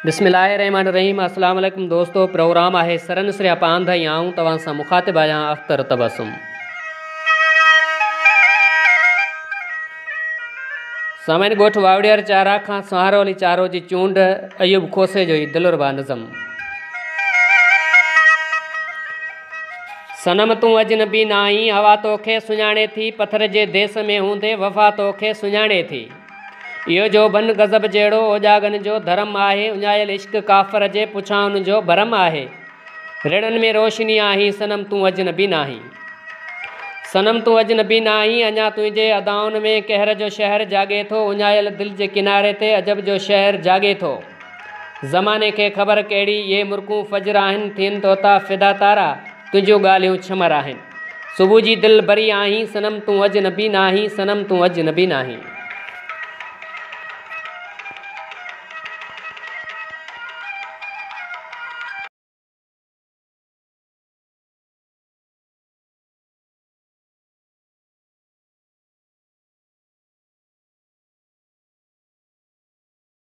बिस्मिल्लाहिर्रहमानिर्रहीम। अस्सलाम वालेकुम दोस्तों, प्रोग्राम आहे सरन सिरिया पांध आऊं तवां सां मुखातिब आहियां अख्तर तबसुम। सामाइन गोठ वावड़ियर चारा खां सहारोली चारो जी चूंड अयूब खोसे जो दिलरुबा नज़म। सनम तूं अजनबी नाहीं, हवा तोखे सुञाणे थी, पत्थर जे देस में हूंदे वफ़ा तोखे सुञाणे थी। इहो जो बन गज़ब जहिड़ो ओजागन जो धर्म आहे, उञायल इश्क काफ़र जे पुछाउन जो भरम आहे। रिड़न में रोशनी आहीं, सनम तूं अजनबी नाहीं। सनम तूं अजनबी नाहीं, अञा तुंहिंजे अदाउन में कहर जो शहर जागे थो। उञायल दिल जे किनारे ते अजब जो शहर जागे थो। ज़माने खे ख़बर कहिड़ी ये मुर्कूं फजर आहिनि, थियनि तोता फिदा तारा, तुंहिंजूं ॻाल्हियूं छमर आहिनि। सुबुह जी दिल भरी आहीं, सनम तूं अजनबी नाहीं, सनम तूं अजनबी नाहीं।